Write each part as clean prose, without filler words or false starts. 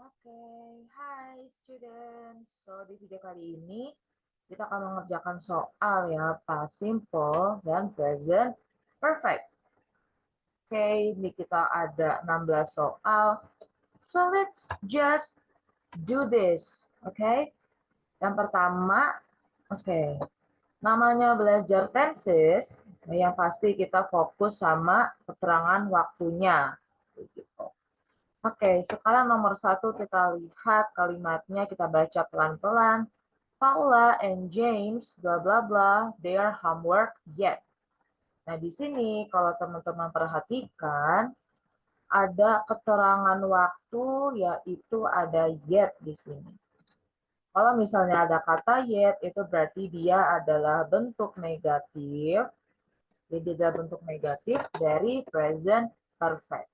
Oke, hai students. So, di video kali ini kita akan mengerjakan soal ya, past simple dan present perfect. Oke, ini kita ada 16 soal. So, let's just do this. Oke. Yang pertama, oke. Namanya belajar tenses, yang pasti kita fokus sama keterangan waktunya. Begitu. Oke, sekarang nomor 1 kita lihat kalimatnya, kita baca pelan-pelan. Paula and James, bla bla bla, their homework yet. Nah, di sini kalau teman-teman perhatikan, ada keterangan waktu, yaitu ada yet di sini. Kalau misalnya ada kata yet, itu berarti dia adalah bentuk negatif. Jadi, dia bentuk negatif dari present perfect.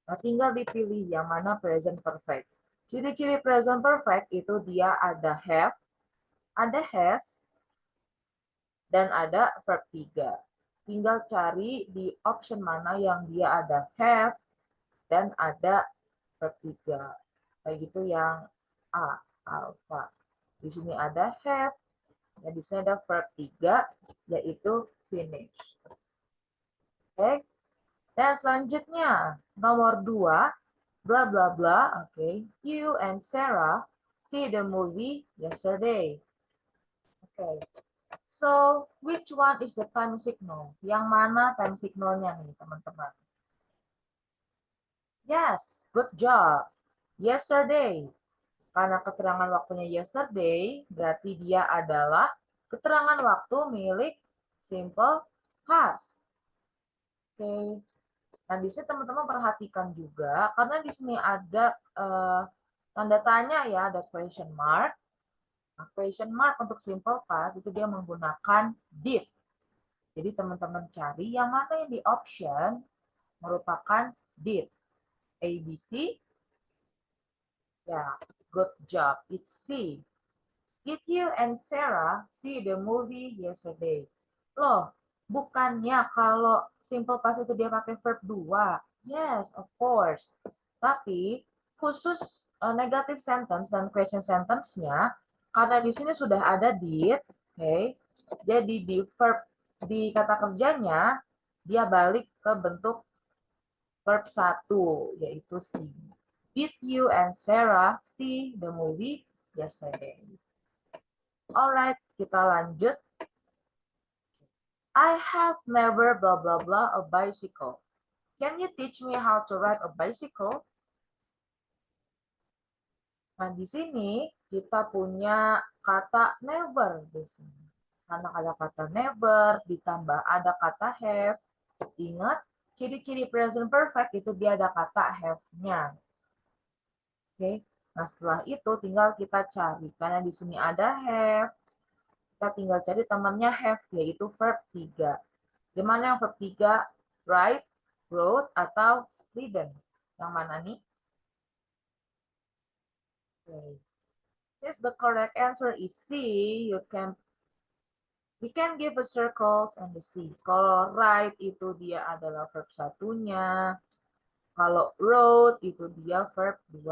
Nah, tinggal dipilih yang mana present perfect. Ciri-ciri present perfect itu dia ada have, ada has, dan ada verb 3. Tinggal cari di option mana yang dia ada have dan ada verb 3. Kayak gitu yang A, alpha. Di sini ada have, dan di sini ada verb 3, yaitu finish. Oke. Dan selanjutnya, nomor 2, bla bla bla. Oke. You and Sarah see the movie yesterday. Oke. So, which one is the time signal? Yang mana time signalnya nih, teman-teman? Yes, good job. Yesterday. Karena keterangan waktunya yesterday, berarti dia adalah keterangan waktu milik simple past. Oke. Nah, di sini teman-teman perhatikan juga, karena di sini ada tanda tanya ya, ada question mark. Nah, question mark untuk simple past itu dia menggunakan did. Jadi teman-teman cari yang mana yang di option merupakan did. A, B, C. Ya, good job. It's C. Did you and Sarah see the movie yesterday? Loh, bukannya kalau simple past itu dia pakai verb 2. Yes, of course. Tapi khusus negative sentence dan question sentence-nya, karena di sini sudah ada did, okay, jadi di verb di kata kerjanya dia balik ke bentuk verb 1, yaitu see. Did you and Sarah see the movie yesterday? Alright, kita lanjut. I have never blah blah blah a bicycle. Can you teach me how to ride a bicycle? Nah, di sini kita punya kata never di sini. Karena ada kata never, ditambah ada kata have. Ingat, ciri-ciri present perfect itu dia ada kata have-nya. Oke. Nah, setelah itu tinggal kita cari. Karena di sini ada have, kita tinggal cari temannya have, yaitu verb 3. Gimana yang verb 3? Write, wrote, atau ridden? Yang mana nih? Okay. Since the correct answer is C, we can give a circles and the C. Kalau write itu dia adalah verb satunya. Kalau wrote itu dia verb 2.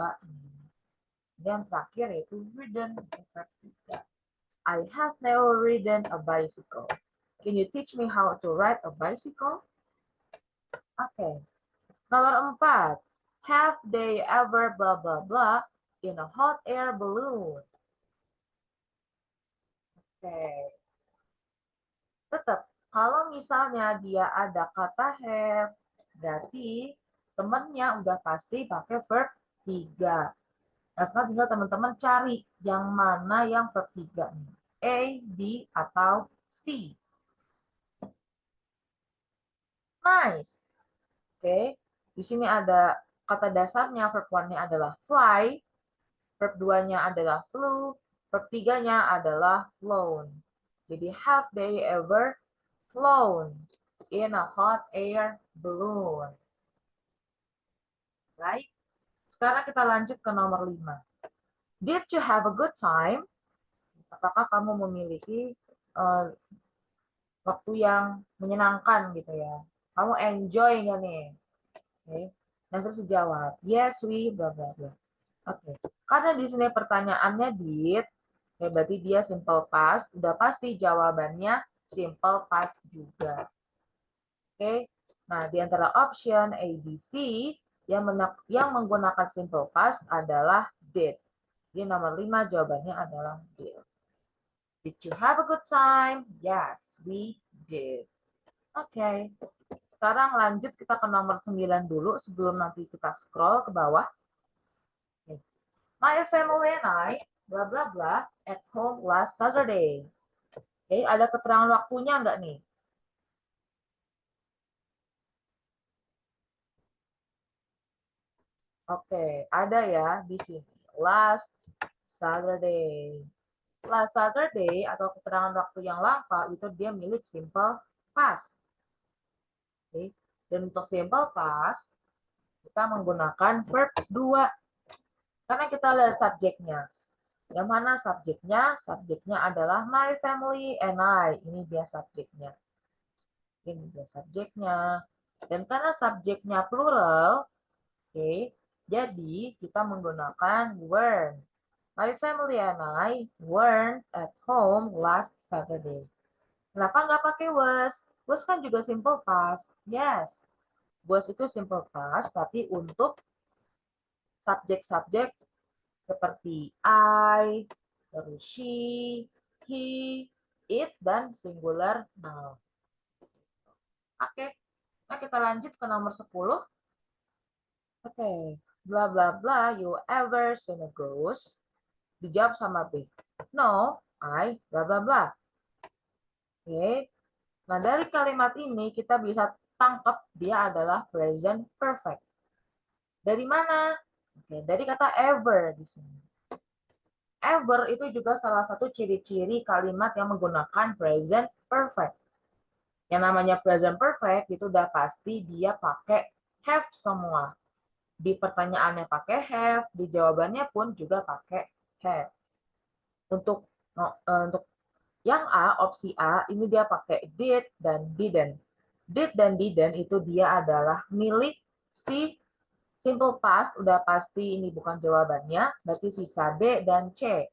Dan terakhir yaitu ridden, verb 3. I have never ridden a bicycle. Can you teach me how to ride a bicycle? Okay. Nomor 4. Have they ever blah blah blah in a hot air balloon? Oke. Tetap, kalau misalnya dia ada kata have, berarti temennya udah pasti pakai verb 3. Nah, sekarang tinggal teman-teman cari yang mana yang verb 3 nih. A, B, atau C. Nice. Oke. Di sini ada kata dasarnya, verb 1-nya adalah fly, verb 2-nya adalah flew, verb 3-nya adalah flown. Jadi, have they ever flown in a hot air balloon? Right? Sekarang kita lanjut ke nomor 5. Did you have a good time? Apakah kamu memiliki waktu yang menyenangkan gitu ya? Kamu enjoy nggak nih? Okay. Dan terus dijawab, yes we bla bla bla. Oke. Karena di sini pertanyaannya did, ya berarti dia simple past. Udah pasti jawabannya simple past juga. Oke. Nah, di antara option A, B, C yang menggunakan simple past adalah did. Jadi nomor 5 jawabannya adalah did. Did you have a good time? Yes, we did. Oke. Sekarang lanjut kita ke nomor 9 dulu sebelum nanti kita scroll ke bawah. My family and I, blah blah blah, at home last Saturday. Oke, ada keterangan waktunya nggak nih? Oke, ada ya di sini. Last Saturday. Last Saturday atau keterangan waktu yang lama itu dia milik simple past. Oke. Dan untuk simple past kita menggunakan verb 2. Karena kita lihat subjeknya. Yang mana subjeknya? Subjeknya adalah my family and I. Ini dia subjeknya. Ini dia subjeknya. Dan karena subjeknya plural, oke, jadi kita menggunakan weren't. My family and I weren't at home last Saturday. Kenapa nggak pakai was? Was kan juga simple past. Yes. Was itu simple past, tapi untuk subjek-subjek seperti I, terus she, he, it, dan singular noun. Oke, nah kita lanjut ke nomor 10. Oke, bla bla bla, you ever seen a ghost? Dijawab sama B. No, I, bla bla bla. Oke, nah dari kalimat ini kita bisa tangkap dia adalah present perfect. Dari mana? Oke, dari kata ever di sini. Ever itu juga salah satu ciri-ciri kalimat yang menggunakan present perfect. Yang namanya present perfect itu udah pasti dia pakai have semua. Di pertanyaannya pakai have, di jawabannya pun juga pakai have. Untuk yang A, opsi A, ini dia pakai did dan didn't. Did dan didn't itu dia adalah milik si simple past, udah pasti ini bukan jawabannya, berarti sisa B dan C.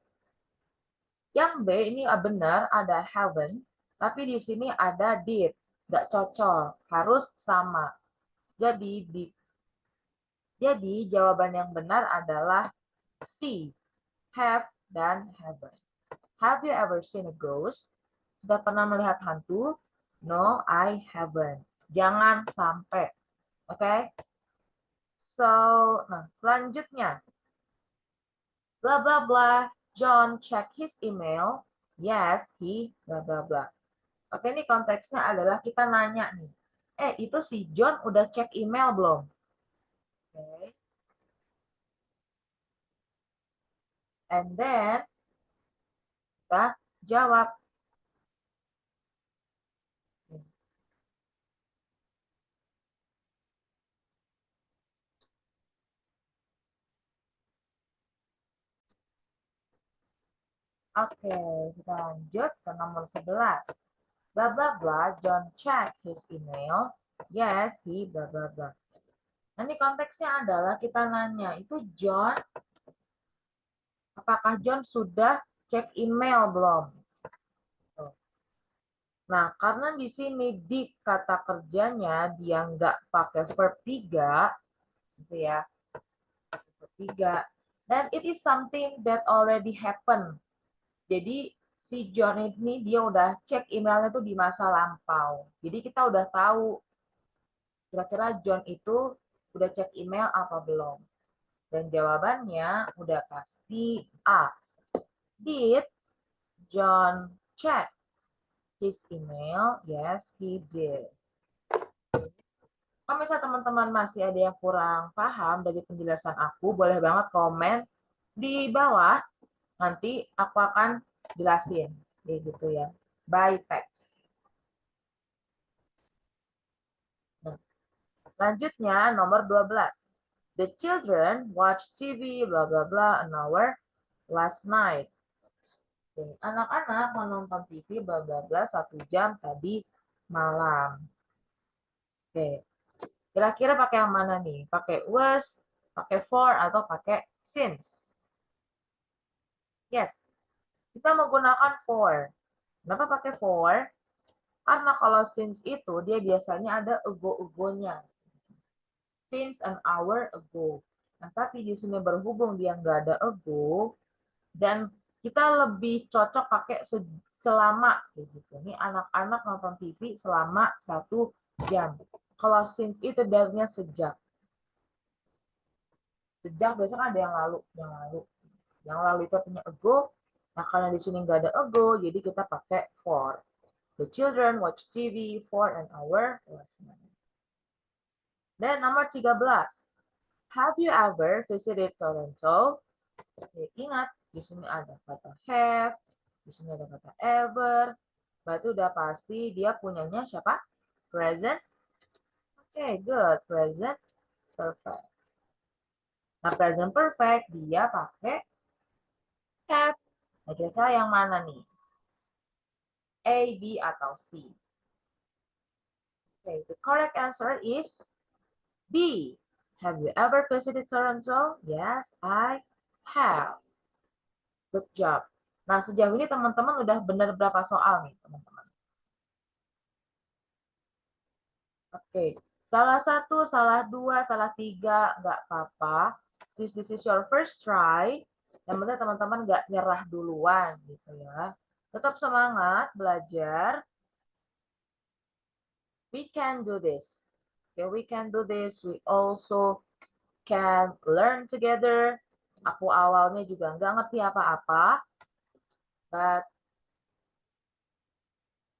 Yang B ini benar, ada haven't, tapi di sini ada did. Nggak cocok, harus sama. Jadi jawaban yang benar adalah C, have dan haven't. Have you ever seen a ghost? Sudah pernah melihat hantu? No, I haven't. Jangan sampai. Oke? Okay? So, nah, selanjutnya. Blah, blah, blah. John check his email. Yes, he, blah, blah, blah. Oke, ini konteksnya adalah kita nanya nih. Itu si John udah cek email belum? Oke. And then, kita jawab. Oke, kita lanjut ke nomor 11. Blah, blah, blah, John check his email. Yes, he, blah, blah, blah. Nah, ini konteksnya adalah kita nanya, itu John, apakah John sudah cek email belum? Nah, karena di sini di kata kerjanya dia nggak pakai verb 3, gitu ya, verb 3, dan it is something that already happened. Jadi, si John ini dia udah cek emailnya tuh di masa lampau. Jadi, kita udah tahu kira-kira John itu udah cek email apa belum. Dan jawabannya udah pasti A. Did John check his email? Yes, he did. Kalau misalnya teman-teman masih ada yang kurang paham dari penjelasan aku, boleh banget komen di bawah. Nanti aku akan jelasin. Gitu ya. By text. Nah, selanjutnya nomor 12. The children watch TV bla bla bla an hour last night. Anak-anak menonton TV bla bla bla 1 jam tadi malam. Oke. Kira-kira pakai yang mana nih? Pakai was, pakai for, atau pakai Since. Yes. Kita menggunakan for. Kenapa pakai for? Karena kalau since itu dia biasanya ada ago-agonya. Since an hour ago. Nah, tapi di sini berhubung dia nggak ada ago, dan kita lebih cocok pakai selama gitu. Ini anak-anak nonton TV selama 1 jam. Kalau since itu darinya sejak. Sejak biasanya ada yang lalu, yang lalu itu artinya ago. Nah, karena di sini nggak ada ago, jadi kita pakai for. The children watch TV for an hour last night. Dan nomor 13. Have you ever visited Toronto? Ingat, di sini ada kata have, di sini ada kata ever. Berarti udah pasti dia punyanya siapa? Present. Oke, good. Present perfect. Nah, present perfect dia pakai have. Nah, kira-kira yang mana nih? A, B, atau C? Okay, the correct answer is B. Have you ever visited Toronto? Yes, I have. Good job. Nah, sejauh ini teman-teman udah benar berapa soal nih, teman-teman? Oke, salah 1, salah 2, salah 3, nggak apa-apa. Since this is your first try, yang penting teman-teman nggak nyerah duluan gitu ya. Tetap semangat belajar. We can do this. Okay, we can do this. We also can learn together. Aku awalnya juga nggak ngerti apa-apa. But,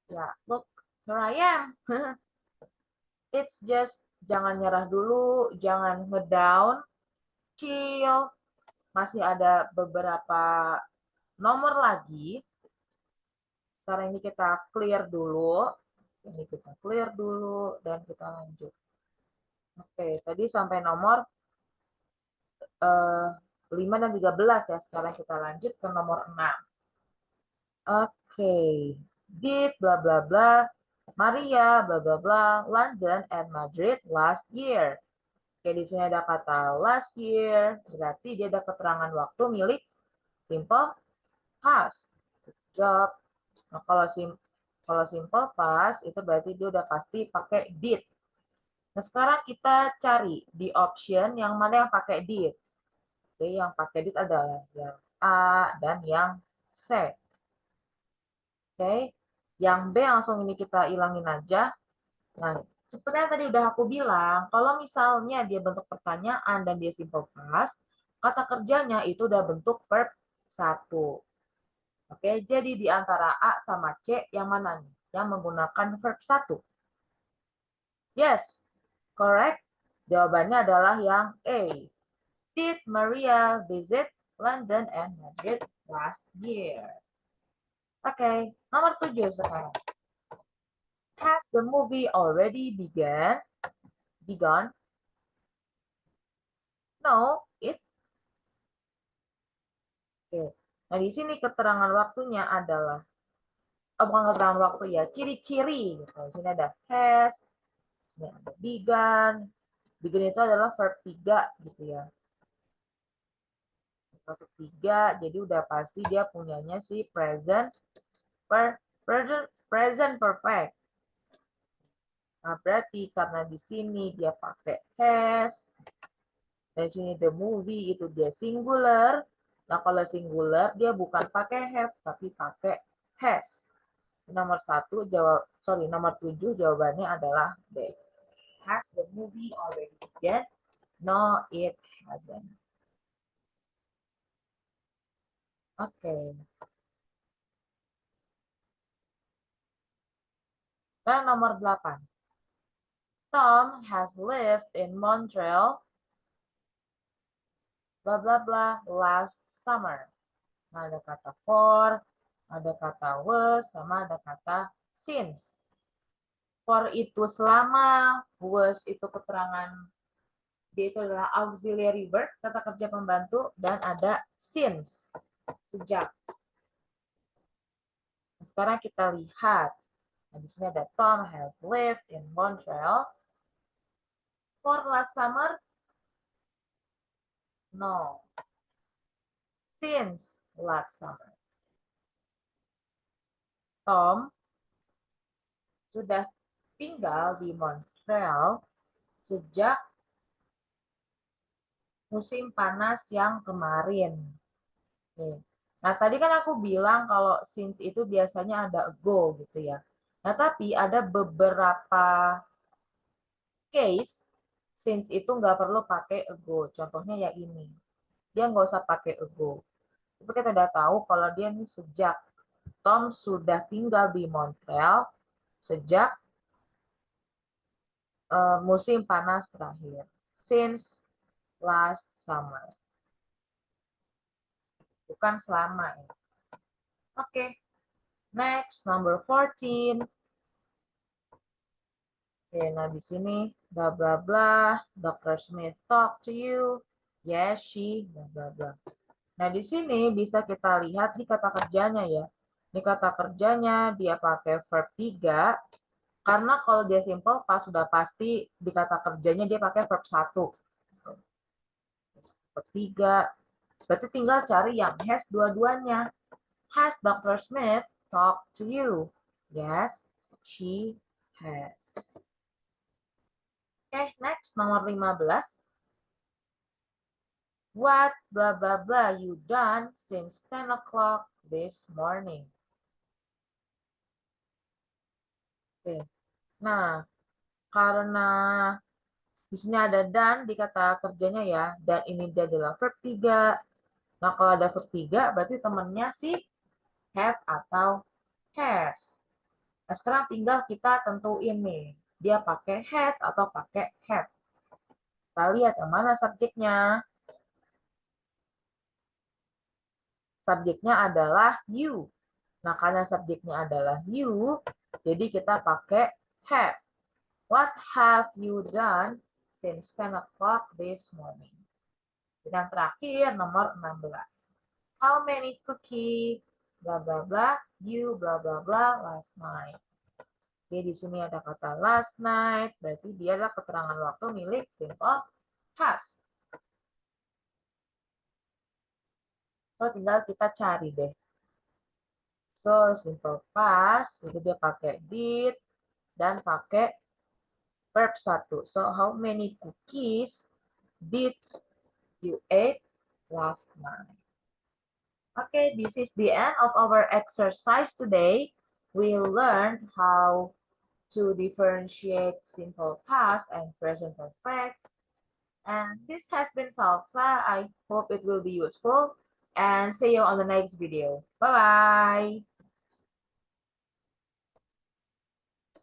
yeah, look, here I am. It's just jangan nyerah dulu, jangan ngedown, chill. Masih ada beberapa nomor lagi. Sekarang ini kita clear dulu. Ini kita clear dulu dan kita lanjut. Oke, tadi sampai nomor 5 dan 13 ya. Sekarang kita lanjut ke nomor 6. Oke. Did bla bla bla Maria bla bla bla London and Madrid last year. Oke, di sini ada kata last year, berarti dia ada keterangan waktu milik simple past. Good job. Nah, kalau simple past itu berarti dia udah pasti pakai did. Nah, sekarang kita cari di option yang mana yang pakai did. Oke, yang pakai did adalah yang A dan yang C. Oke, yang B langsung ini kita ilangin aja. Nah, seperti yang tadi udah aku bilang, kalau misalnya dia bentuk pertanyaan dan dia simple past, kata kerjanya itu udah bentuk verb 1. Oke, jadi di antara A sama C, yang mana nih? Yang menggunakan verb 1. Yes, correct. Jawabannya adalah yang A. Did Maria visit London and Madrid last year? Oke, nomor 7 sekarang. Has the movie already begun? No, it. Oke. Nah, di sini keterangan waktunya adalah bukan keterangan waktu ya, ciri-ciri gitu. Di sini ada has, ini ada begun. Begun itu adalah verb 3 gitu ya. Verb 3, jadi udah pasti dia punyanya si present perfect. Nah, berarti karena di sini dia pakai has, dan sini the movie itu dia singular. Nah, kalau singular dia bukan pakai have tapi pakai has. Nomor 7 jawabannya adalah B. Has the movie already begun? No, it hasn't. Oke. Dan nomor 8. Tom has lived in Montreal bla bla bla last summer. Nah, ada kata for, ada kata was, sama ada kata since. For itu selama, was itu keterangan dia itu adalah auxiliary verb, kata kerja pembantu, dan ada since, sejak. Sekarang kita lihat. Nah, di sini ada Tom has lived in Montreal for last summer. No. since last summer. Tom sudah tinggal di Montreal sejak musim panas yang kemarin. Nih. Nah, tadi kan aku bilang kalau since itu biasanya ada ago gitu ya. Nah, tapi ada beberapa case since itu nggak perlu pakai ago. Contohnya ya ini. Dia nggak usah pakai ago. Tapi kita udah tahu kalau dia ini sejak. Tom sudah tinggal di Montreal sejak musim panas terakhir. Since last summer. Bukan selama ya. Oke. Next, number 14. Oke, nah di sini bla bla bla. Dr. Smith talk to you. Yes, she bla bla bla. Nah, di sini bisa kita lihat di kata kerjanya ya. Di kata kerjanya dia pakai verb 3 karena kalau dia simple pas sudah pasti di kata kerjanya dia pakai verb 1. Verb 3. Berarti tinggal cari yang has dua-duanya. Has Dr. Smith talked to you? Yes, she has. Oke, next nomor 15. What blah blah blah you done since 10 o'clock this morning? Oke. Nah, karena di sini ada dan di kata kerjanya ya, dan ini dia adalah verb 3. Nah, kalau ada verb 3 berarti temannya si have atau has. Nah, sekarang tinggal kita tentuin nih, dia pakai has atau pakai have. Kita lihat yang mana subjeknya. Subjeknya adalah you. Nah, karena subjeknya adalah you, jadi kita pakai have. What have you done since 10 o'clock this morning? Dan terakhir, nomor 16. How many cookies, bla bla bla, you bla bla bla last night. Oke, di sini ada kata last night, berarti dia adalah keterangan waktu milik simple past. So, tinggal kita cari deh. So, simple past, itu dia pakai did, dan pakai verb 1. So, how many cookies did you ate last night? Okay, this is the end of our exercise today. We learned how to differentiate simple past and present perfect. And this has been Salsa. I hope it will be useful. And see you on the next video. Bye-bye.